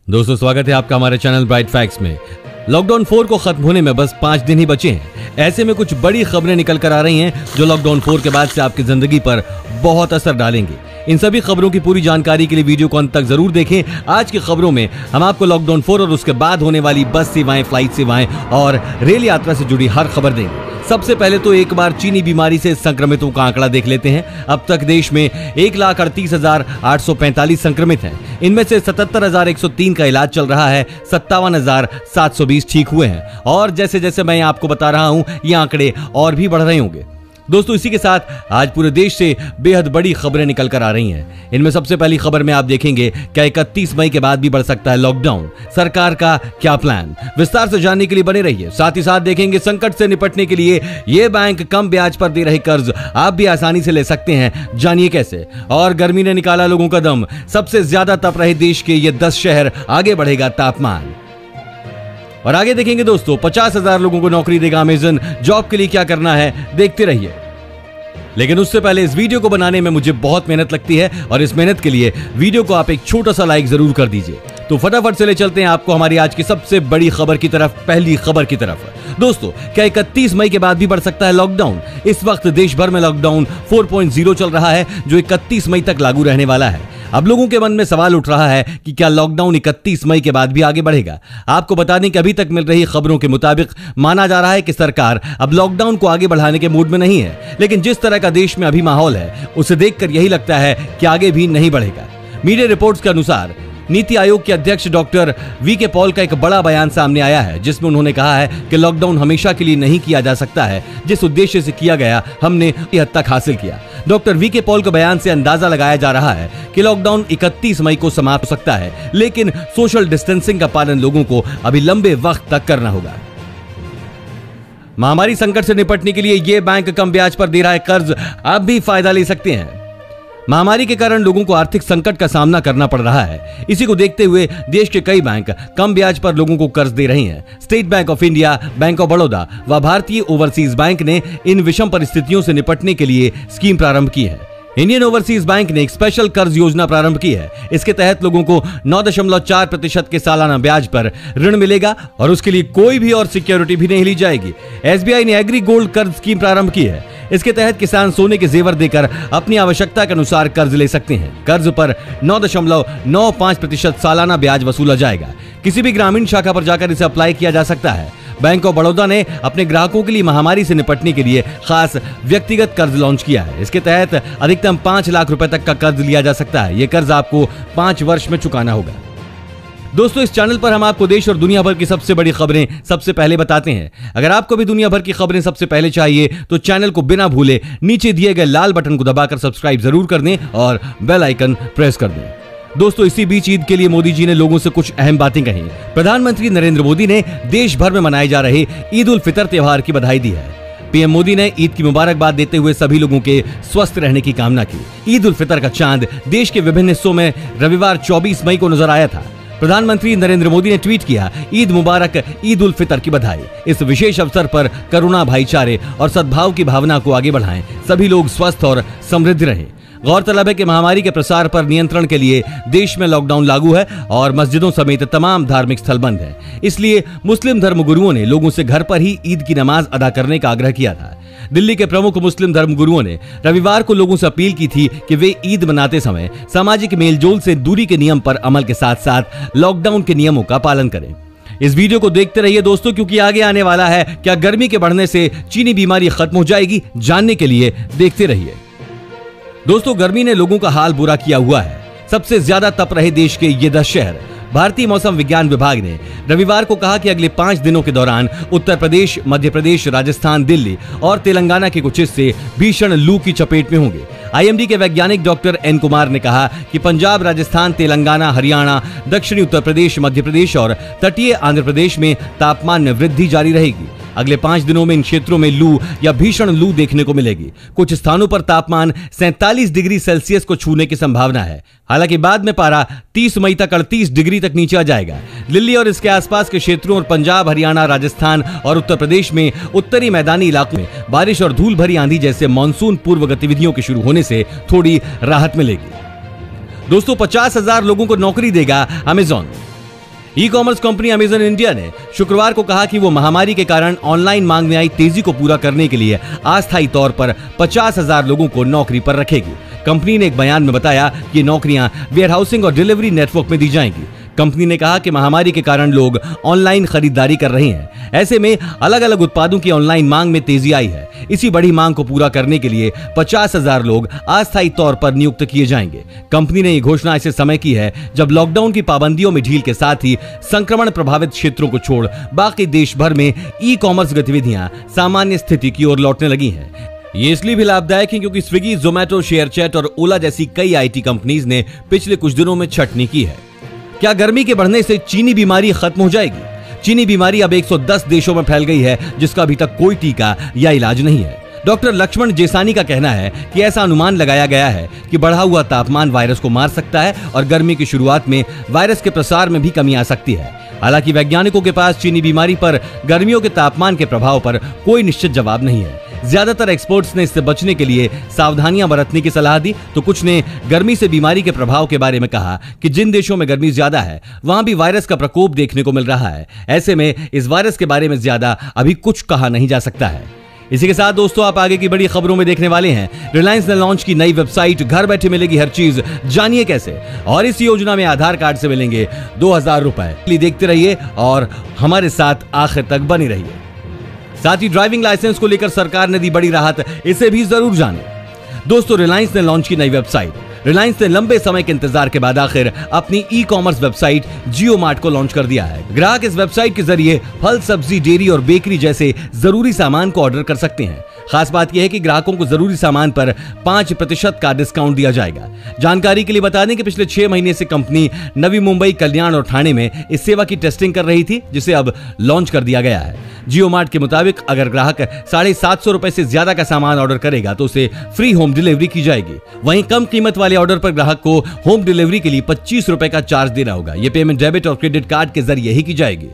दोस्तों स्वागत है आपका हमारे चैनल ब्राइट फैक्ट्स में। लॉकडाउन 4 को खत्म होने में बस 5 दिन ही बचे हैं। ऐसे में कुछ बड़ी खबरें निकल कर आ रही हैं जो लॉकडाउन 4 के बाद से आपकी जिंदगी पर बहुत असर डालेंगी। इन सभी खबरों की पूरी जानकारी के लिए वीडियो को अंत तक जरूर देखें। आज की खबरों में हम आपको लॉकडाउन 4 और उसके बाद होने वाली बस सेवाएं, फ्लाइट सेवाएं और रेल यात्रा से जुड़ी हर खबर देंगे। सबसे पहले तो एक बार चीनी बीमारी से संक्रमितों का आंकड़ा देख लेते हैं। अब तक देश में 1,38,845 संक्रमित हैं। इनमें से 77,103 का इलाज चल रहा है, 57,720 ठीक हुए हैं और जैसे जैसे मैं आपको बता रहा हूं ये आंकड़े और भी बढ़ रहे होंगे। दोस्तों इसी के साथ आज पूरे देश से बेहद बड़ी खबरें निकल कर आ रही हैं। इनमें सबसे पहली खबर में आप देखेंगे क्या 31 मई के बाद भी बढ़ सकता है लॉकडाउन, सरकार का क्या प्लान, विस्तार से जानने के लिए बने रहिए। साथ ही साथ देखेंगे संकट से निपटने के लिए ये बैंक कम ब्याज पर दे रहे कर्ज आप भी आसानी से ले सकते हैं, जानिए कैसे। और गर्मी ने निकाला लोगों का दम, सबसे ज्यादा तप रहे देश के ये 10 शहर, आगे बढ़ेगा तापमान। और आगे देखेंगे दोस्तों 50,000 लोगों को नौकरी देगा अमेज़न, जॉब के लिए क्या करना है देखते रहिए। लेकिन उससे पहले इस वीडियो को बनाने में मुझे बहुत मेहनत लगती है और इस मेहनत के लिए वीडियो को आप एक छोटा सा लाइक जरूर कर दीजिए। तो फटाफट से ले चलते हैं आपको हमारी आज की सबसे बड़ी खबर की तरफ, पहली खबर की तरफ। दोस्तों क्या 31 मई के बाद भी बढ़ सकता है लॉकडाउन? इस वक्त देश भर में लॉकडाउन 4.0 चल रहा है जो 31 मई तक लागू रहने वाला है। अब लोगों के मन में सवाल उठ रहा है कि क्या लॉकडाउन 31 मई के बाद भी आगे बढ़ेगा? आपको बता दें कि अभी तक मिल रही खबरों के मुताबिक माना जा रहा है कि सरकार अब लॉकडाउन को आगे बढ़ाने के मूड में नहीं है, लेकिन जिस तरह का देश में अभी माहौल है उसे देखकर यही लगता है कि आगे भी नहीं बढ़ेगा। मीडिया रिपोर्ट्स के अनुसार नीति आयोग के अध्यक्ष डॉक्टर वी.के. पॉल का एक बड़ा बयान सामने आया है जिसमें उन्होंने कहा है कि लॉकडाउन हमेशा के लिए नहीं किया जा सकता है, जिस उद्देश्य से किया गया हमने हद तक हासिल किया। Doctor VK. पॉल के बयान से अंदाजा लगाया जा रहा है कि लॉकडाउन 31 मई को समाप्त हो सकता है, लेकिन सोशल डिस्टेंसिंग का पालन लोगों को अभी लंबे वक्त तक करना होगा। महामारी संकट से निपटने के लिए ये बैंक कम ब्याज पर दे रहा है कर्ज, आप भी फायदा ले सकते हैं। महामारी के कारण लोगों को आर्थिक संकट का सामना करना पड़ रहा है। इसी को देखते हुए देश के कई बैंक कम ब्याज पर लोगों को कर्ज दे रहे हैं। State bank of India, bank of Baroda व भारतीय ओवरसीज बैंक ने इन विषम परिस्थितियों से निपटने के लिए स्कीम प्रारंभ की है। इंडियन ओवरसीज बैंक ने एक स्पेशल कर्ज योजना प्रारंभ की है। इसके तहत लोगों को 9.4% के सालाना ब्याज पर ऋण मिलेगा और उसके लिए कोई भी और सिक्योरिटी भी नहीं ली जाएगी। एसबीआई ने एग्री गोल्ड कर्ज स्कीम प्रारंभ की है। इसके तहत किसान सोने के जेवर देकर अपनी आवश्यकता के अनुसार कर्ज ले सकते हैं। कर्ज पर 9.95% सालाना ब्याज वसूला जाएगा। किसी भी ग्रामीण शाखा पर जाकर इसे अप्लाई किया जा सकता है। बैंक ऑफ बड़ौदा ने अपने ग्राहकों के लिए महामारी से निपटने के लिए खास व्यक्तिगत कर्ज लॉन्च किया है। इसके तहत अधिकतम 5 लाख रुपए तक का कर्ज लिया जा सकता है। यह कर्ज आपको 5 वर्ष में चुकाना होगा। दोस्तों इस चैनल पर हम आपको देश और दुनिया भर की सबसे बड़ी खबरें सबसे पहले बताते हैं। अगर आपको भी दुनिया भर की खबरें सबसे पहले चाहिए तो चैनल को बिना भूले नीचे दिए गए लाल बटन को दबाकर सब्सक्राइब जरूर कर दें और बेल आइकन प्रेस कर दें। दोस्तों इसी बीच ईद के लिए मोदी जी ने लोगों से कुछ अहम बातें कही। प्रधानमंत्री नरेंद्र मोदी ने देश भर में मनाए जा रहे ईद उल फितर त्योहार की बधाई दी है। पीएम मोदी ने ईद की मुबारकबाद देते हुए सभी लोगों के स्वस्थ रहने की कामना की। ईद उल फितर का चांद देश के विभिन्न हिस्सों में रविवार 24 मई को नजर आया था। प्रधानमंत्री नरेंद्र मोदी ने ट्वीट किया, ईद मुबारक, ईद उल फितर की बधाई। इस विशेष अवसर पर करुणा, भाईचारे और सद्भाव की भावना को आगे बढ़ाएं। सभी लोग स्वस्थ और समृद्ध रहें। गौरतलब है कि महामारी के प्रसार पर नियंत्रण के लिए देश में लॉकडाउन लागू है और मस्जिदों समेत तमाम धार्मिक स्थल बंद हैं। इसलिए मुस्लिम धर्मगुरुओं ने लोगों से घर पर ही ईद की नमाज अदा करने का आग्रह किया था। दिल्ली के प्रमुख मुस्लिम धर्मगुरुओं ने रविवार को लोगों से अपील की थी कि वे ईद मनाते समय सामाजिक मेलजोल से दूरी के नियम पर अमल के साथ साथ लॉकडाउन के नियमों का पालन करें। इस वीडियो को देखते रहिए दोस्तों, क्योंकि आगे आने वाला है क्या गर्मी के बढ़ने से चीनी बीमारी खत्म हो जाएगी, जानने के लिए देखते रहिए। दोस्तों गर्मी ने लोगों का हाल बुरा किया हुआ है। सबसे ज्यादा तप रहे देश के ये 10 शहर। भारतीय मौसम विज्ञान विभाग ने रविवार को कहा कि अगले 5 दिनों के दौरान उत्तर प्रदेश, मध्य प्रदेश, राजस्थान, दिल्ली और तेलंगाना के कुछ हिस्से भीषण लू की चपेट में होंगे। आईएमडी के वैज्ञानिक डॉक्टर एन कुमार ने कहा कि पंजाब, राजस्थान, तेलंगाना, हरियाणा, दक्षिणी उत्तर प्रदेश, मध्य प्रदेश और तटीय आंध्र प्रदेश में तापमान में वृद्धि जारी रहेगी। अगले 5 दिनों में इन क्षेत्रों में लू या भीषण लू देखने को मिलेगी। कुछ स्थानों पर तापमान 47 डिग्री सेल्सियस को छूने की संभावना है। हालांकि बाद में पारा 30 मई तक 38 डिग्री तक नीचे आ जाएगा। दिल्ली और इसके आसपास के क्षेत्रों और पंजाब, हरियाणा, राजस्थान और उत्तर प्रदेश में उत्तरी मैदानी इलाकों में बारिश और धूल भरी आंधी जैसे मानसून पूर्व गतिविधियों के शुरू होने से थोड़ी राहत मिलेगी। दोस्तों 50,000 लोगों को नौकरी देगा Amazon. E commerce company Amazon India ने शुक्रवार को कहा कि वो महामारी के कारण ऑनलाइन मांग में आई तेजी को पूरा करने के लिए अस्थायी तौर पर 50,000 लोगों को नौकरी पर रखेगी। कंपनी ने एक बयान में बताया कि नौकरियां वेयरहाउसिंग और डिलीवरी नेटवर्क में दी जाएंगी। कंपनी ने कहा कि महामारी के कारण लोग ऑनलाइन खरीदारी कर रहे हैं। ऐसे में अलग अलग उत्पादों की ऑनलाइन मांग में तेजी आई है। इसी बड़ी मांग को पूरा करने के लिए 50,000 लोग अस्थायी तौर पर नियुक्त किए जाएंगे। कंपनी ने यह घोषणा ऐसे समय की है जब लॉकडाउन की पाबंदियों में ढील के साथ ही संक्रमण प्रभावित क्षेत्रों को छोड़ बाकी देश भर में ई कॉमर्स गतिविधियां सामान्य स्थिति की ओर लौटने लगी हैं। ये इसलिए भी लाभदायक है क्योंकि स्विगी, जोमेटो, शेयरचैट और ओला जैसी कई आईटी कंपनीज ने पिछले कुछ दिनों में छटनी की है। क्या गर्मी के बढ़ने से चीनी बीमारी खत्म हो जाएगी? चीनी बीमारी अब 110 देशों में फैल गई है, जिसका अभी तक कोई टीका या इलाज नहीं है। डॉक्टर लक्ष्मण जेसानी का कहना है कि ऐसा अनुमान लगाया गया है कि बढ़ा हुआ तापमान वायरस को मार सकता है और गर्मी की शुरुआत में वायरस के प्रसार में भी कमी आ सकती है। हालांकि वैज्ञानिकों के पास चीनी बीमारी पर गर्मियों के तापमान के प्रभाव पर कोई निश्चित जवाब नहीं है। ज्यादातर एक्सपर्ट्स ने इससे बचने के लिए सावधानियां बरतने की सलाह दी, तो कुछ ने गर्मी से बीमारी के प्रभाव के बारे में कहा कि जिन देशों में गर्मी ज्यादा है वहां भी वायरस का प्रकोप देखने को मिल रहा है। ऐसे में इस वायरस के बारे में ज्यादा अभी कुछ कहा नहीं जा सकता है। इसी के साथ दोस्तों, आप आगे की बड़ी खबरों में देखने वाले हैं रिलायंस ने लॉन्च की नई वेबसाइट घर बैठे मिलेगी हर चीज, जानिए कैसे। और इस योजना में आधार कार्ड से मिलेंगे 2,000 रुपए। देखते रहिए और हमारे साथ आखिर तक बने रहिए। साथ ही ड्राइविंग लाइसेंस को लेकर सरकार ने दी बड़ी राहत, इसे भी जरूर जानें। दोस्तों, रिलायंस ने लॉन्च की नई वेबसाइट। रिलायंस ने लंबे समय के इंतजार के बाद आखिर अपनी ई कॉमर्स वेबसाइट जियो मार्ट को लॉन्च कर दिया है। ग्राहक इस वेबसाइट के जरिए फल, सब्जी, डेयरी और बेकरी जैसे जरूरी सामान को ऑर्डर कर सकते हैं। खास बात यह है कि ग्राहकों को जरूरी सामान पर 5% का डिस्काउंट दिया जाएगा। जानकारी के लिए बता दें कि पिछले 6 महीने से कंपनी नवी मुंबई, कल्याण और ठाणे में इस सेवा की टेस्टिंग कर रही थी, जिसे अब लॉन्च कर दिया गया है। जियो मार्ट के मुताबिक अगर ग्राहक 750 रुपए से ज्यादा का सामान ऑर्डर करेगा तो उसे फ्री होम डिलीवरी की जाएगी। वहीं कम कीमत वाले ऑर्डर पर ग्राहक को होम डिलीवरी के लिए 25 रुपए का चार्ज देना होगा। यह पेमेंट डेबिट और क्रेडिट कार्ड के जरिए ही की जाएगी।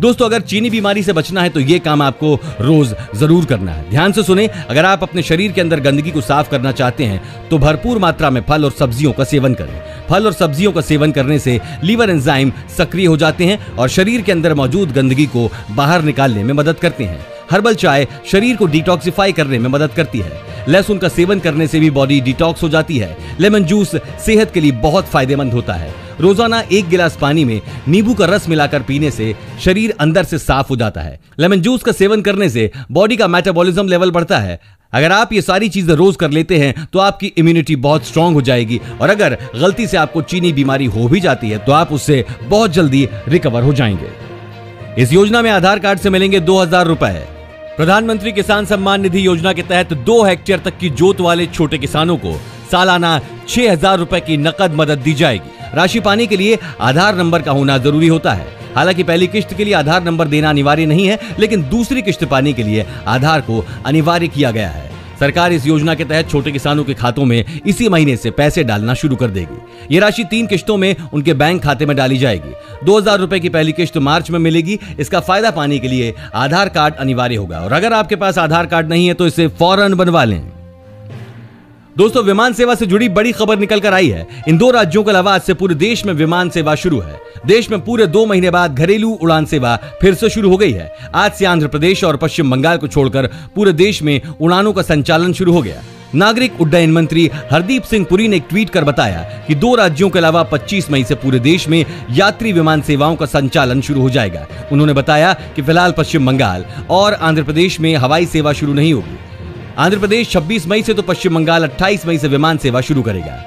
दोस्तों, अगर चीनी बीमारी से बचना है तो यह काम आपको रोज जरूर करना है। ध्यान से सुने, अगर आप अपने शरीर के अंदर गंदगी को साफ करना चाहते हैं तो भरपूर मात्रा में फल और सब्जियों का सेवन करें। फल और सब्जियों का सेवन करने से लीवर एंजाइम सक्रिय हो जाते हैं और शरीर के अंदर मौजूद गंदगी को बाहर निकालने में मदद करते हैं। हर्बल चाय शरीर को डिटॉक्सिफाई करने में मदद करती है। लहसुन का सेवन करने से भी बॉडी डिटॉक्स हो जाती है। लेमन जूस सेहत के लिए बहुत फायदेमंद होता है। रोजाना 1 गिलास पानी में नींबू का रस मिलाकर पीने से शरीर अंदर से साफ हो जाता है। लेमन जूस का सेवन करने से बॉडी का मेटाबॉलिज्म लेवल बढ़ता है। अगर आप ये सारी चीजें रोज कर लेते हैं तो आपकी इम्यूनिटी बहुत स्ट्रांग हो जाएगी और अगर गलती से आपको चीनी बीमारी हो भी जाती है तो आप उससे बहुत जल्दी रिकवर हो जाएंगे। इस योजना में आधार कार्ड से मिलेंगे 2,000 रुपए। प्रधानमंत्री किसान सम्मान निधि योजना के तहत 2 हेक्टेयर तक की जोत वाले छोटे किसानों को सालाना 6,000 रुपए की नकद मदद दी जाएगी। राशि पाने के लिए आधार नंबर का होना जरूरी होता है। हालांकि पहली किश्त के लिए आधार नंबर देना अनिवार्य नहीं है, लेकिन दूसरी किश्त पाने के लिए आधार को अनिवार्य किया गया है। सरकार इस योजना के तहत छोटे किसानों के खातों में इसी महीने से पैसे डालना शुरू कर देगी। ये राशि 3 किश्तों में उनके बैंक खाते में डाली जाएगी। 2,000 रुपए की पहली किश्त मार्च में मिलेगी। इसका फायदा पाने के लिए आधार कार्ड अनिवार्य होगा और अगर आपके पास आधार कार्ड नहीं है तो इसे फौरन बनवा लें। दोस्तों, विमान सेवा से जुड़ी बड़ी खबर निकल कर आई है। इन 2 राज्यों के अलावा आज से पूरे देश में विमान सेवा शुरू है। देश में पूरे 2 महीने बाद घरेलू उड़ान सेवा फिर से शुरू हो गई है। आज से आंध्र प्रदेश और पश्चिम बंगाल को छोड़कर पूरे देश में उड़ानों का संचालन शुरू हो गया। नागरिक उड्डयन मंत्री हरदीप सिंह पुरी ने एक ट्वीट कर बताया कि 2 राज्यों के अलावा 25 मई से पूरे देश में यात्री विमान सेवाओं का संचालन शुरू हो जाएगा। उन्होंने बताया कि फिलहाल पश्चिम बंगाल और आंध्र प्रदेश में हवाई सेवा शुरू नहीं होगी। आंध्र प्रदेश 26 मई से तो पश्चिम बंगाल 28 मई से विमान सेवा शुरू करेगा।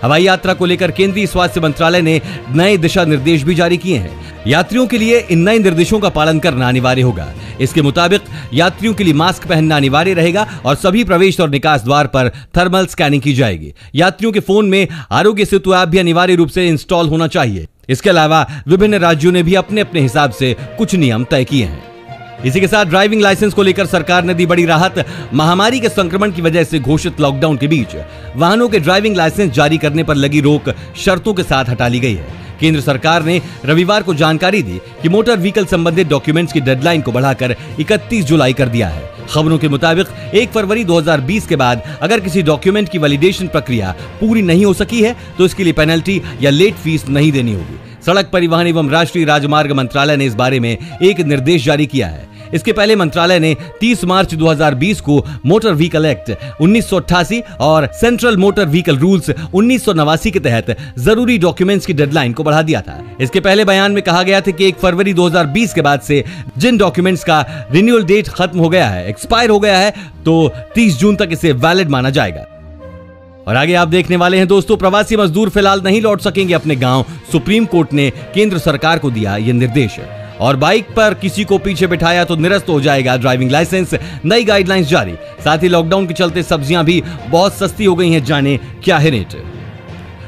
हवाई यात्रा को लेकर केंद्रीय स्वास्थ्य मंत्रालय ने नए दिशा निर्देश भी जारी किए हैं। यात्रियों के लिए इन नए निर्देशों का पालन करना अनिवार्य होगा। इसके मुताबिक यात्रियों के लिए मास्क पहनना अनिवार्य रहेगा और सभी प्रवेश और निकास द्वार पर थर्मल स्कैनिंग की जाएगी। यात्रियों के फोन में आरोग्य सेतु ऐप भी अनिवार्य रूप से इंस्टॉल होना चाहिए। इसके अलावा विभिन्न राज्यों ने भी अपने अपने हिसाब से कुछ नियम तय किए हैं। इसी के साथ ड्राइविंग लाइसेंस को लेकर सरकार ने दी बड़ी राहत। महामारी के संक्रमण की वजह से घोषित लॉकडाउन के बीच वाहनों के ड्राइविंग लाइसेंस जारी करने पर लगी रोक शर्तों के साथ हटा ली गई है। केंद्र सरकार ने रविवार को जानकारी दी कि मोटर व्हीकल संबंधित डॉक्यूमेंट्स की डेडलाइन को बढ़ाकर 31 जुलाई कर दिया है। खबरों के मुताबिक 1 फरवरी 2020 के बाद अगर किसी डॉक्यूमेंट की वैलिडेशन प्रक्रिया पूरी नहीं हो सकी है तो इसके लिए पेनल्टी या लेट फीस नहीं देनी होगी। सड़क परिवहन एवं राष्ट्रीय राजमार्ग मंत्रालय ने इस बारे में एक निर्देश जारी किया है। इसके पहले मंत्रालय ने 30 मार्च 2020 को मोटर व्हीकल एक्ट 1988 और सेंट्रल मोटर व्हीकल रूल्स 1989 के तहत जरूरी डॉक्यूमेंट्स की डेडलाइन को बढ़ा दिया था। इसके पहले बयान में कहा गया था कि 1 फरवरी 2020 के बाद से जिन डॉक्यूमेंट्स का रिन्यूअल डेट खत्म हो गया है, एक्सपायर हो गया है, तो 30 जून तक इसे वैलिड माना जाएगा। और आगे आप देखने वाले हैं दोस्तों, प्रवासी मजदूर फिलहाल नहीं लौट सकेंगे अपने गांव। सुप्रीम कोर्ट ने केंद्र सरकार को दिया यह निर्देश। और बाइक पर किसी को पीछे बिठाया तो निरस्त हो जाएगा ड्राइविंग लाइसेंस, नई गाइडलाइंस जारी। साथ ही लॉकडाउन के चलते सब्जियां भी बहुत सस्ती हो गई हैं, जाने क्या है रेट।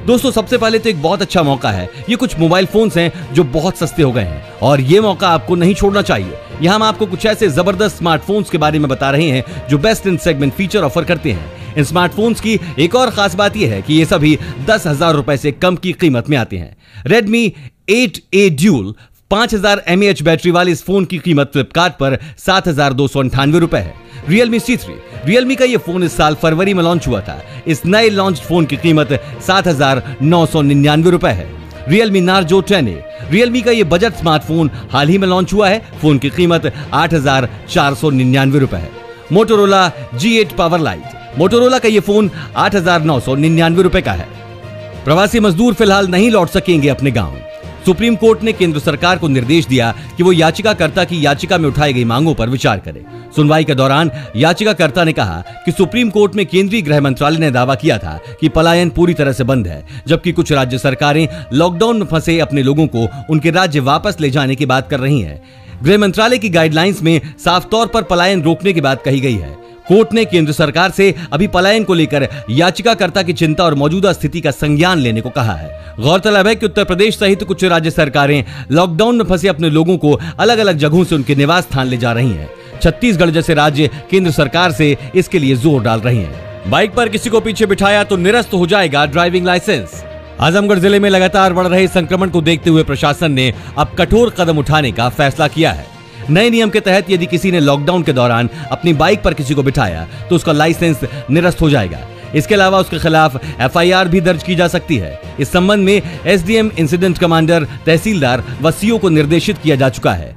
दोस्तों सबसे पहले तो एक बहुत अच्छा मौका है, ये कुछ मोबाइल फोन्स हैं जो बहुत सस्ते हो गए हैं और ये मौका आपको नहीं छोड़ना चाहिए। यहां हम आपको कुछ ऐसे जबरदस्त स्मार्टफोन्स के बारे में बता रहे हैं जो best in segment feature offer करते हैं। इन स्मार्टफोन्स की एक और खास बात यह है कि ये सभी 10,000 रुपए से कम की कीमत में आते हैं। Redmi 8A Dual 5000 mAh battery वाले इस फोन की कीमत फ्लिपकार्ट पर 7,298 रुपए है। Realme C3, Realme का ये फोन इस साल फरवरी में लॉन्च हुआ था। इस नए लॉन्च फोन की कीमत 7,999 रुपए है। Realme Narzo 10A, Realme का ये बजट स्मार्टफोन हाल ही में लॉन्च हुआ है। फोन की कीमत 8,499 रुपए है। Motorola G8 Power Lite, Motorola का ये फोन 8,999 रुपए का है। प्रवासी मजदूर फिलहाल नहीं लौट सकेंगे अपने गांव। सुप्रीम कोर्ट ने केंद्र सरकार को निर्देश दिया कि वो याचिकाकर्ता की याचिका में उठाई गई मांगों पर विचार करे। सुनवाई के दौरान याचिकाकर्ता ने कहा कि सुप्रीम कोर्ट में केंद्रीय गृह मंत्रालय ने दावा किया था कि पलायन पूरी तरह से बंद है, जबकि कुछ राज्य सरकारें लॉकडाउन में फंसे अपने लोगों को उनके राज्य वापस ले जाने की बात कर रही हैं। गृह मंत्रालय की गाइडलाइंस में साफ तौर पर पलायन रोकने की बात कही गई है। कोर्ट ने केंद्र सरकार से अभी पलायन को लेकर याचिकाकर्ता की चिंता और मौजूदा स्थिति का संज्ञान लेने को कहा है। गौरतलब है कि उत्तर प्रदेश सहित कुछ राज्य सरकारें लॉकडाउन में फंसे अपने लोगों को अलग अलग जगहों से उनके निवास स्थान ले जा रही हैं। छत्तीसगढ़ जैसे राज्य केंद्र सरकार से इसके लिए जोर डाल रही हैं। बाइक पर किसी को पीछे बिठाया तो निरस्त हो जाएगा ड्राइविंग लाइसेंस। आजमगढ़ जिले में लगातार बढ़ रहे संक्रमण को देखते हुए प्रशासन ने अब कठोर कदम उठाने का फैसला किया है। नए नियम के तहत यदि किसी ने लॉकडाउन के दौरान अपनी बाइक पर किसी को बिठाया तो उसका लाइसेंस निरस्त हो जाएगा। इसके अलावा उसके खिलाफ FIR भी दर्ज की जा सकती है। इस संबंध में SDM, इंसिडेंट कमांडर, तहसीलदार व CO को निर्देशित किया जा चुका है।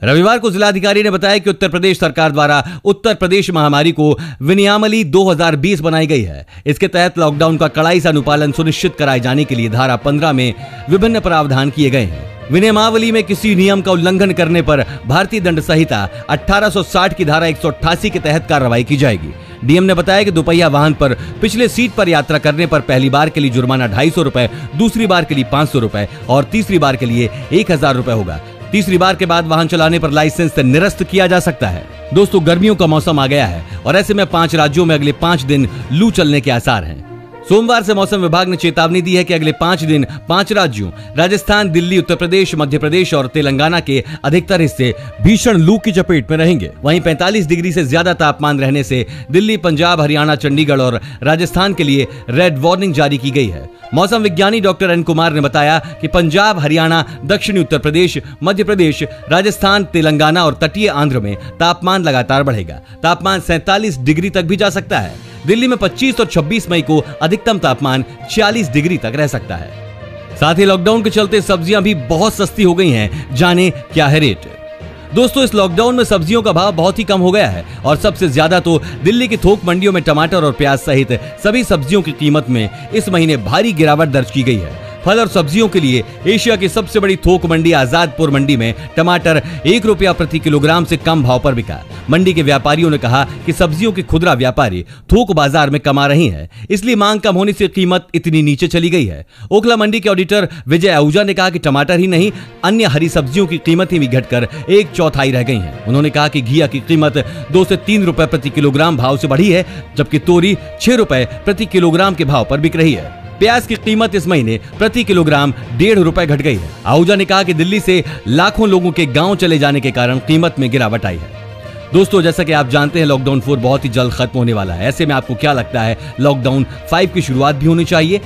रविवार को जिलाधिकारी ने बताया कि उत्तर प्रदेश सरकार द्वारा उत्तर प्रदेश महामारी को विनियामली 2020 बनाई गई है। इसके तहत लॉकडाउन का कड़ाई से अनुपालन सुनिश्चित कराए जाने के लिए धारा 15 में विभिन्न प्रावधान किए गए हैं। विनियमावली में किसी नियम का उल्लंघन करने पर भारतीय दंड संहिता 1860 की धारा 188 के तहत कार्रवाई की जाएगी। डीएम ने बताया कि दोपहिया वाहन पर पिछले सीट पर यात्रा करने पर पहली बार के लिए जुर्माना 250 रुपए, दूसरी बार के लिए 500 रुपए और तीसरी बार के लिए 1000 रुपए होगा। तीसरी बार के बाद वाहन चलाने पर लाइसेंस निरस्त किया जा सकता है। दोस्तों गर्मियों का मौसम आ गया है और ऐसे में 5 राज्यों में अगले 5 दिन लू चलने के आसार हैं। सोमवार से मौसम विभाग ने चेतावनी दी है कि अगले 5 दिन 5 राज्यों राजस्थान, दिल्ली, उत्तर प्रदेश, मध्य प्रदेश और तेलंगाना के अधिकतर हिस्से भीषण लू की चपेट में रहेंगे। वहीं 45 डिग्री से ज्यादा तापमान रहने से दिल्ली, पंजाब, हरियाणा, चंडीगढ़ और राजस्थान के लिए रेड वार्निंग जारी की गई है। मौसम विज्ञानी डॉक्टर एन कुमार ने बताया कि पंजाब, हरियाणा, दक्षिणी उत्तर प्रदेश, मध्य प्रदेश, राजस्थान, तेलंगाना और तटीय आंध्र में तापमान लगातार बढ़ेगा। तापमान 47 डिग्री तक भी जा सकता है। दिल्ली में 25 और 26 मई को अधिकतम तापमान 46 डिग्री तक रह सकता है। साथ ही लॉकडाउन के चलते सब्जियां भी बहुत सस्ती हो गई हैं। जाने क्या है रेट। दोस्तों इस लॉकडाउन में सब्जियों का भाव बहुत ही कम हो गया है और सबसे ज्यादा तो दिल्ली की थोक मंडियों में टमाटर और प्याज सहित सभी सब्जियों की कीमत में इस महीने भारी गिरावट दर्ज की गई है। फल और सब्जियों के लिए एशिया की सबसे बड़ी थोक मंडी आजादपुर मंडी में टमाटर 1 रुपया प्रति किलोग्राम से कम भाव पर बिका। मंडी के व्यापारियों ने कहा कि सब्जियों के खुदरा व्यापारी थोक बाजार में कमा रहे हैं, इसलिए मांग कम होने से कीमत इतनी नीचे चली गई है। ओखला मंडी के ऑडिटर विजय आहूजा ने कहा कि टमाटर ही नहीं अन्य हरी सब्जियों की कीमतें भी घटकर 1/4 रह गई हैं। उन्होंने कहा कि घिया की कीमत 2 से 3 रुपए प्रति किलोग्राम भाव से बढ़ी है, जबकि तोरी 6 रुपए प्रति किलोग्राम के भाव पर बिक रही है। प्याज की कीमत इस महीने प्रति किलोग्राम 1.5 रुपए घट गई है। आहूजा ने कहा कि दिल्ली से लाखों लोगों के गांव चले जाने के कारण कीमत में गिरावट आई है। दोस्तों जैसा कि आप जानते हैं लॉकडाउन 4 बहुत ही जल्द खत्म होने वाला है। ऐसे में आपको क्या लगता है लॉकडाउन 5 की शुरुआत भी होनी चाहिए?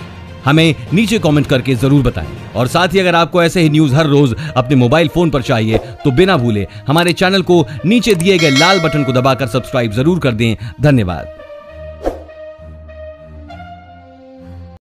हमें नीचे कमेंट करके जरूर बताएं। और साथ ही अगर आपको ऐसे ही न्यूज हर रोज अपने मोबाइल फोन पर चाहिए तो बिना भूले हमारे चैनल को नीचे दिए गए लाल बटन को दबाकर सब्सक्राइब जरूर कर दें। धन्यवाद।